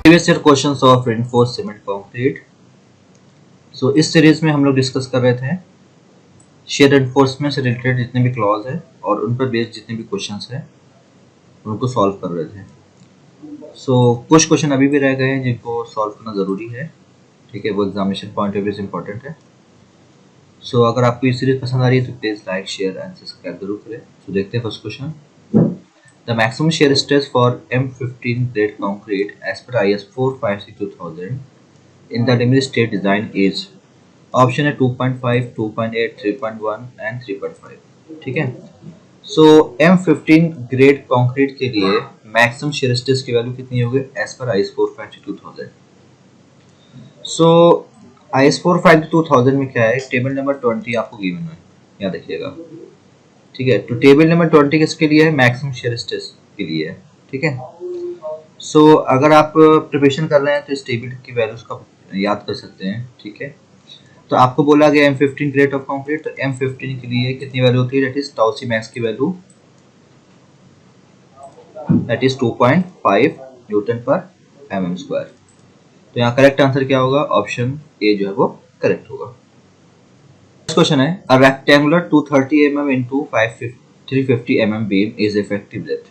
Previous year questions of reinforced cement concrete. So इस series में हम लोग डिस्कस कर रहे थे शेयर एनफोर्समेंट से रिलेटेड जितने भी क्लॉज है और उन पर बेस्ड जितने भी क्वेश्चंस है उनको सॉल्व कर रहे थे। सो कुछ क्वेश्चन अभी भी रह गए हैं जिनको सॉल्व करना ज़रूरी है, ठीक है, वो एग्जामिनेशन पॉइंट ऑफ व्यू से इंपॉर्टेंट है। सो अगर आपको ये सीरीज पसंद आ रही है तो please like share and subscribe जरूर करें। सो देखते हैं first question. The maximum shear stress for M15 grade concrete as per IS 456-2000 in the limited state design is option है 2.5, 2.8, 3.1 एंड 3.5। ठीक है। सो M15 ग्रेड कंक्रीट के लिए मैक्सिमम shear stress की वैल्यू कितनी होगी as per IS 452-2000। So IS 452-2000 में क्या है, टेबल नंबर 20 आपको गिवन है, याद रखिएगा, ठीक है। तो टेबल नंबर 20 किसके लिए है, मैक्सिमम shear stress के लिए है, ठीक है। सो अगर आप प्रिपरेशन कर रहे हैं तो इस टेबल की वैल्यूज का याद कर सकते हैं, ठीक है। तो आपको बोला गया M15 ग्रेड ऑफ कंक्रीट, तो M15 के लिए कितनी वैल्यू होती है, that is tau C max की value that is 2.5 newton per mm square. तो यहाँ करेक्ट आंसर क्या होगा, ऑप्शन ए जो है वो करेक्ट होगा। नेक्स्ट क्वेश्चन है, a rectangular 230 mm into 350 mm beam is effective depth.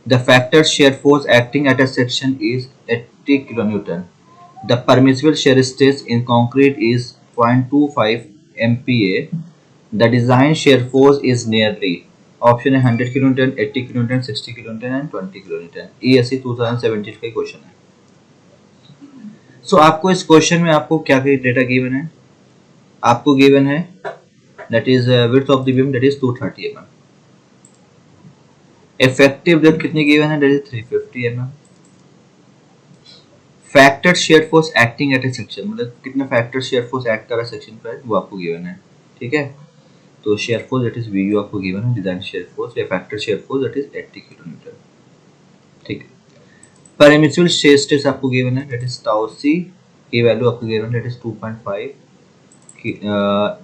The factor shear force acting at a section is 80 kN. The permissible shear stress in concrete is 0.25 MPa. The design shear force is nearly option है 100 kN, 80 kN, 60 kN and 20 kN। ESE 2017 का question है। सो आपको इस question में आपको क्या data given है, आपको गिवन है that is width of the beam that is 230 mm। Effective depth कितनी गिवन है, that is 350 mm। Factor shear force acting at A section, मतलब कितना फैक्टर शेयर फोर्स एक्ट कर रहा है सेक्शन पर, वो आपको गिवन है, ठीक है। तो share force that is VU आपको गिवन है, डिजाइन शेयर फोर्स या factor share force that is 80 kN, ठीक है। परमिसिबल शेयर स्ट्रेस आपको गिवन है दैट इज टाउ सी की वैल्यू आपको गिवन है दैट इज 2.5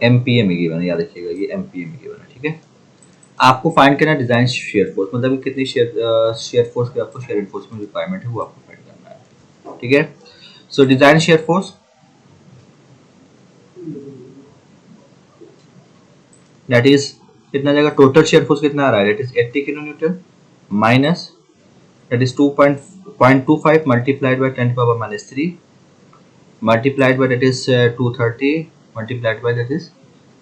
MPa में गिवन है, याद रखिएगा ये MPa में गिवन है, ठीक है। आपको फाइंड करना है डिजाइन शेयर फोर्स, मतलब कितनी शेयर फोर्स की आपको शेयर एनफोर्समेंट रिक्वायरमेंट है वो आपको फाइंड करना है, ठीक है। So design shear force that is कितना जाएगा, टोटल शेयर फोर्स कितना आ रहा है, that is 80 kN minus that is 2.25 multiplied by 10⁻³ multiplied by that is 230 multiplied by that is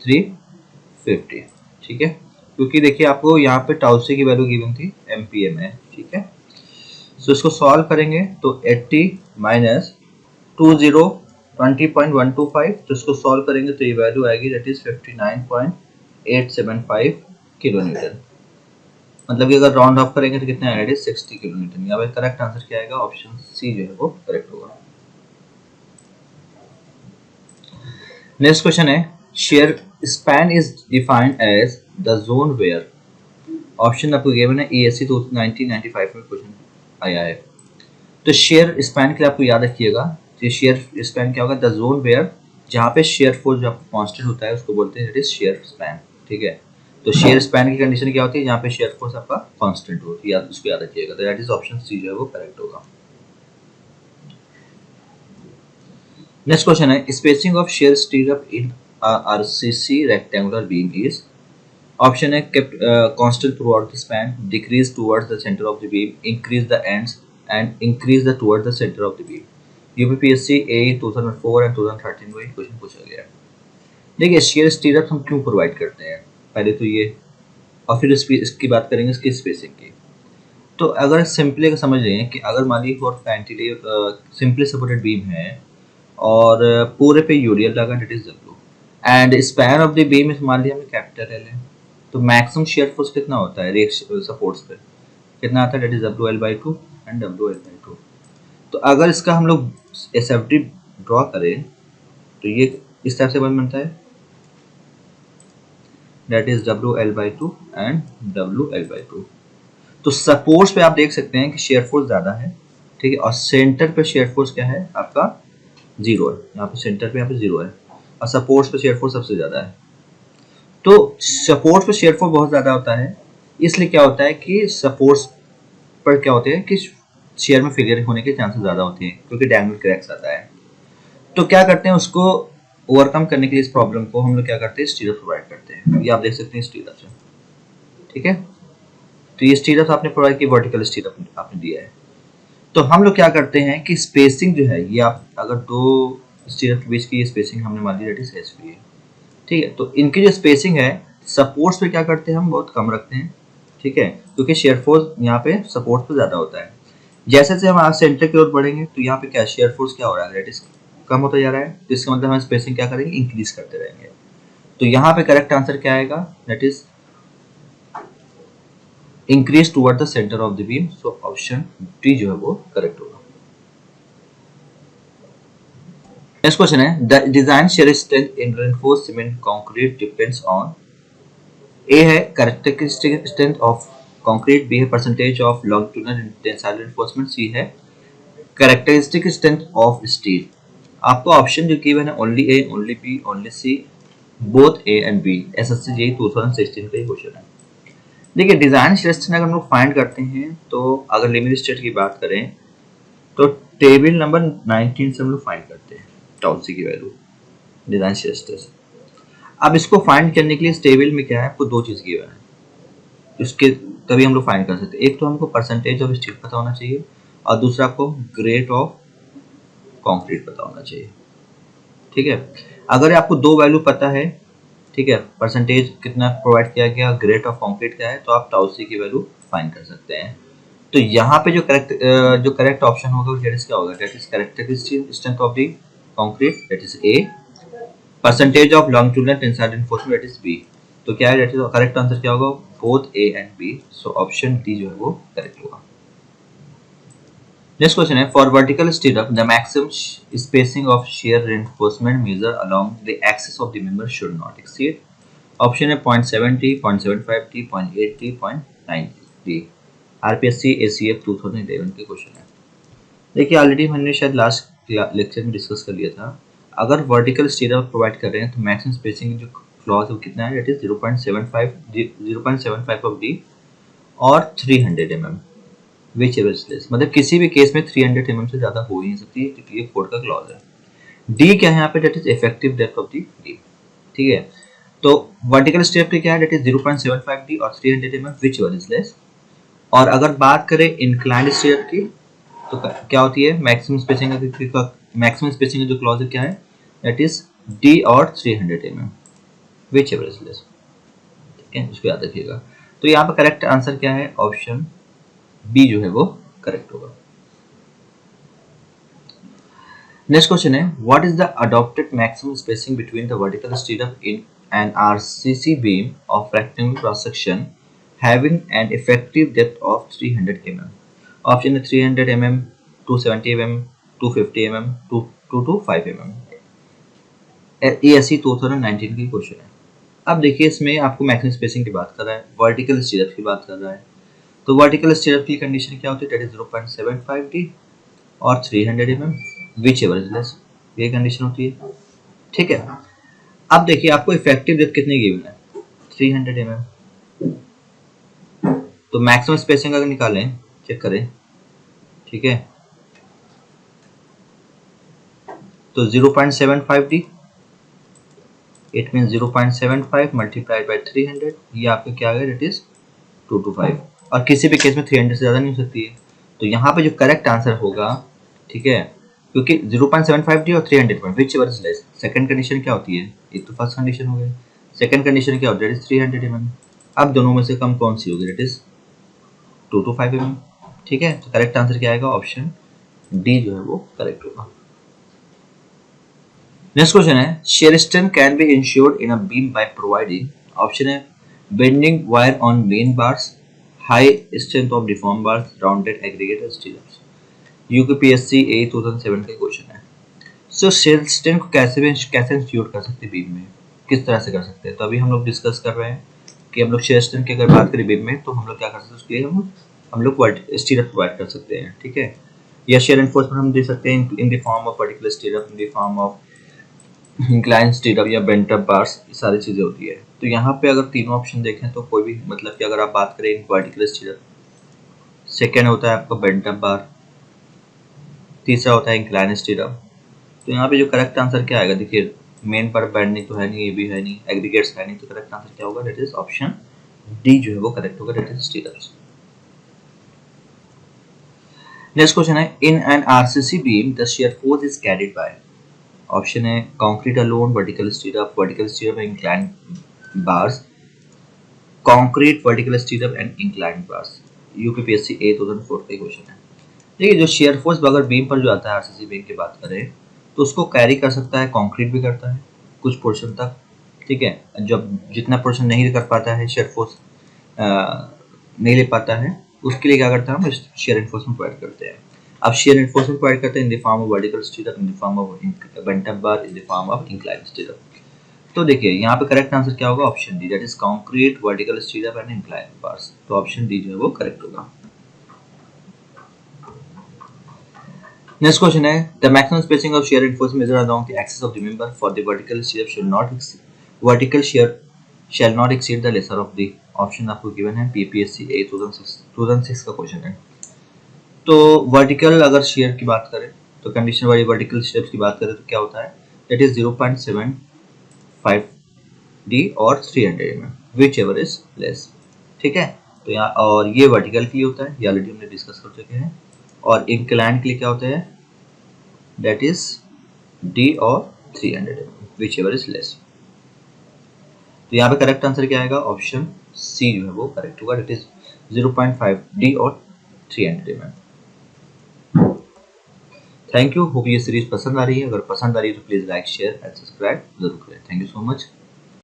350, ठीक है। क्योंकि देखिए आपको यहाँ पे टाउ सी की वैल्यू गिवन थी MPa में, ठीक है। सो इसको सॉल्व करेंगे तो 80 माइनस 20 तो इसको सॉल्व करेंगे तो ये वैल्यू आएगी दैट इज 59.875 kN। मतलब कि अगर राउंड ऑफ करेंगे तो कितना आएगा, 60 kN। यहाँ पे करेक्ट आंसर क्या आएगा, ऑप्शन सी जो है वो करेक्ट होगा। नेक्स्ट क्वेश्चन है, shear span is defined as the zone where, option आपको गिवन है ESE 1995 में क्वेश्चन आया है। तो शेयर स्पैन के लिए आपको याद रखिएगा, तो शेयर स्पैन क्या होगा, द जोन वेयर जहाँ पे शेयर फोर्स जो आपको कांस्टेंट होता है उसको बोलते हैं दैट इज शेयर स्पैन, ठीक है। तो शेयर स्पैन की कंडीशन क्या होती है, जहाँ पे शेयर फोर्स आपका कांस्टेंट हो, याद उसको याद रखिएगा, तो दैट इज ऑप्शन सी जो है वो करेक्ट होगा। नेक्स्ट क्वेश्चन है, spacing of share स्टीरअप in RCC rectangular beam is, option है kept constant throughout the span, decrease towards the center of the beam, increase the ends and increase the towards the center of the beam। UPPSC AE 2004 and 2013 में question पूछा गया है। देखिए share स्टीरअप हम क्यों provide करते हैं, पहले तो ये, और फिर इसकी बात करेंगे इसकी स्पेसिंग की। तो अगर सिंपली समझ लें कि अगर मान लीजिए for cantilever simply supported beam है और पूरे पे यूरियल लगा that is W and span of the beam मान लिया हमने कैपिटल L है, तो मैक्सिमम शेयर फोर्स कितना होता है रेक सपोर्ट्स पे, कितना आता है, that is WL/2 and WL/2। तो अगर इसका हम लोग SFD ड्रॉ करें तो ये इस टाइप से बनता है, that is WL/2 and WL/2। तो सपोर्ट्स पे आप देख सकते हैं कि शेयर फोर्स ज्यादा है, ठीक है, और सेंटर पे शेयर फोर्स क्या है आपका 0 है, यहाँ पे सेंटर पे यहाँ पे 0 है, और सपोर्ट्स पे शेयर फोर्स सबसे ज्यादा है। तो सपोर्ट पे शेयर फोर्स बहुत ज्यादा होता है, इसलिए क्या होता है कि सपोर्ट्स पर क्या होते हैं कि शेयर में फेलियर होने के चांसेस ज़्यादा होते हैं क्योंकि डायगोनल क्रैक्स आता है। तो क्या करते हैं, उसको ओवरकम करने के लिए इस प्रॉब्लम को हम लोग क्या करते हैं, स्टीरअप प्रोवाइड करते हैं। ये आप देख सकते हैं स्टीरअप है, ठीक है। तो ये स्टीरअप आपने प्रोवाइड की, वर्टिकल स्टीरअप आपने दिया है। तो हम लोग क्या करते हैं कि स्पेसिंग जो है ये आप अगर दो स्टीरअप के बीच की स्पेसिंग हमने मान ली दैट इज एसपी है, ठीक है। तो इनकी जो स्पेसिंग है सपोर्ट्स पे क्या करते हैं, हम बहुत कम रखते हैं, ठीक है, क्योंकि शेयर फोर्स यहाँ पे सपोर्ट पे ज्यादा होता है। जैसे जैसे हम आज सेंटर की ओर बढ़ेंगे तो यहाँ पे क्या शेयर फोर्स क्या हो रहा है, दैट इज कम होता जा रहा है। तो इसका मतलब हम स्पेसिंग क्या करेंगे, इंक्रीज करते रहेंगे। तो यहाँ पे करेक्ट आंसर क्या आएगा, that is increase toward the centre of the beam. So option D जो है वो करेक्ट होगा। नेक्स्ट क्वेश्चन है, the design shear strength in reinforced cement concrete depends on, A है characteristic strength of concrete, B है percentage of longitudinal tensile reinforcement, C है characteristic strength of steel. आपको option जो गिवन है only A, only B, only C, both A and B. SSC JEE 2016 का ही question है। देखिए design shear strength अगर हम लोग फाइंड करते हैं तो अगर लिमिट स्टेट की बात करें तो टेबल नंबर 19 से हम लोग फाइंड करते हैं टाउ सी की वैल्यू डिजाइन शेयर स्ट्रेस। अब इसको फाइंड करने के लिए इस टेबल में क्या है, आपको दो चीज गिवन है, इसके तभी हम लोग फाइंड कर सकते हैं। एक तो हमको परसेंटेज ऑफ स्टील पता होना चाहिए और दूसरा आपको ग्रेड ऑफ कंक्रीट पता होना चाहिए, ठीक है। अगर आपको दो वैल्यू पता है, ठीक है, परसेंटेज कितना प्रोवाइड किया गया, ग्रेड ऑफ कंक्रीट क्या है, तो आप टाउ सी की वैल्यू फाइंड कर सकते हैं। तो यहाँ पे जो करेक्ट ऑप्शन होगा दैट इज क्या होगा, that is characteristic strength of the concrete, that is a, percentage of longitudinal tensile reinforcement that is B. तो क्या है, दैट इज करेक्ट आंसर क्या होगा, both A and B. So option D जो है वो करेक्ट होगा। नेक्स्ट क्वेश्चन है, for vertical stirrup the maximum spacing of shear reinforcement measured along the axis of the member should not exceed. Option है 0.70, 0.75 0.80, 0.90। RPSC ACF 2011 के question है। देखिए already मैंने शायद लास्ट लेक्चर में डिस्कस कर लिया था, अगर वर्टिकल स्टीरअप प्रोवाइड कर रहे हैं तो मैक्सिमम स्पेसिंग जो क्लॉज वो कितना है, दैट इज 0.75 ऑफ डी और 300 mm which ever is less. मतलब किसी भी केस में 300 mm से ज्यादा हो ही नहीं सकती क्योंकि ये कोड का क्लॉज है। डी क्या है यहाँ पे, that is effective depth of the D, ठीक है। तो वर्टिकल स्टीरअप की क्या है, दैट इज 0.75 डी और 300 mm which ever is less. और अगर बात करें इंक्लाइंड स्टीरअप की तो क्या होती है, मैक्सिमम स्पेसिंग जो क्लॉज है क्या है, दैट इज डी और 300 mm which ever is less, ठीक है, इसको याद रखिएगा। तो यहाँ पे करेक्ट आंसर क्या है, ऑप्शन बी जो है वो करेक्ट होगा। नेक्स्ट क्वेश्चन है, what is the adopted maximum spacing between the vertical स्टीरअप in an RCC beam of rectangular cross section having an effective depth of 300 mm। Option है 300 mm, 270 mm, 250 mm, 225 mm। ASC 2019 की question है। अब देखिए इसमें आपको maximum spacing की बात कर रहा है, वर्टिकल स्टीरअप की बात कर रहा है। तो वर्टिकल स्टीरअप की कंडीशन क्या होती है, दैट इज 0.75 डी और 300 mm which ever is less, ये कंडीशन होती है, ठीक है। अब देखिए आपको इफेक्टिव डेप्थ कितनी गिवन है, 300 mm। तो मैक्सिमम स्पेसिंग अगर निकालें, चेक करें, ठीक है, तो 0.75 D it mean 0.75 multiplied by 300, ये आपका क्या आ गया, दैट इज 225। और किसी भी केस में 300 से ज़्यादा नहीं हो सकती है। तो यहाँ पे जो करेक्ट आंसर होगा, ठीक है, क्योंकि 0.75 डी और 300 point which ever is less, second condition क्या होती है, एक तो फर्स्ट कंडीशन हो गई, सेकंड कंडीशन क्या होती है, दैट इज 300 mm। अब दोनों में से कम कौन सी होगी, दैट इज 225 mm, ठीक है। तो करेक्ट आंसर क्या आएगा, ऑप्शन डी जो है वो करेक्ट होगा। नेक्स्ट क्वेश्चन है, shear strength can be ensured in a beam by providing. Option है bending wire on main bars, high strength of deform bars, rounded aggregate stirrups. UPSC A 2007 का question है। सो shear strength को कैसे ensure कर सकते हैं beam में, किस तरह से कर सकते हैं, तो अभी हम लोग डिस्कस कर रहे हैं कि हम लोग shear strength की अगर बात करें बीम में तो हम लोग क्या कर सकते हैं, उसके लिए हम लोग स्टीरअप प्रोवाइड कर सकते हैं, ठीक है, या shear reinforcement हम दे सकते हैं in the form of particular स्टीरअप, in the form of incline स्टीरअप या बेंट अप बार्स, ये सारी चीजें होती है। तो यहाँ पे अगर तीनों ऑप्शन देखें तो कोई भी, मतलब कि अगर आप बात करें वर्टिकल स्टीरअप, सेकेंड होता है आपका बेंट अप बार, तीसरा होता है इंक्लाइन स्टीरअप। तो यहाँ पे जो करेक्ट आंसर क्या आएगा, देखिए मेन पर बेंडिंग तो है नहीं, ये भी है नहीं, एग्रीगेट्स है नहीं, तो करेक्ट आंसर क्या होगा, दैट इज ऑप्शन डी जो है वो करेक्ट होगा, that is stirrups. Next question है, in an RCC beam the shear force is carried by. Option है concrete alone, vertical stirrup incline bars, concrete vertical stirrup and incline bars. UPPSC 2004 का question है। देखिए जो shear force अगर beam पर जो आता है आरसीसी बीम की बात करें तो उसको कैरी कर सकता है, कंक्रीट भी करता है कुछ पोर्शन तक, ठीक है। जब जितना पोर्शन नहीं कर पाता है शेयर फोर्स नहीं ले पाता है, उसके लिए क्या करता है, हम शेयर एनफोर्समेंट प्रोवाइड करते हैं। अब शेयर एनफोर्समेंट प्रोवाइड करते हैं in the form of vertical स्टीरअप, in the form of bantam bar, in the form of incline स्टीरअप। तो देखिए यहाँ पे करेक्ट आंसर क्या होगा, option D, that is concrete vertical stirrup and incline bars. तो option D जो है वो करेक्ट होगा। Next question है, the maximum spacing of shear reinforcement measured along the axis of the member for the vertical shear shall not exceed the lesser of the। Option आपको given है, PPSC 2006 का question है। तो vertical अगर share की बात करें तो कंडीशन वाली वर्टिकल शेयर की बात करें तो क्या होता है, दैट इज 0.75 डी और 300 mm, which ever is less, ठीक है। तो यहाँ और ये वर्टिकल के लिए होता है, ये ऑलरेडी हमने डिस्कस कर चुके हैं। और इंक्लाइन के लिए क्या होता है, दैट इज डी और 300 mm, which ever is less. तो यहाँ पे करेक्ट आंसर क्या आएगा, ऑप्शन सी जो है वो करेक्ट होगा, दैट इज 0.5 डी और 300 mm। थैंक यू, होप ये सीरीज पसंद आ रही है। अगर पसंद आ रही है तो please like share and subscribe जरूर करें। Thank you so much.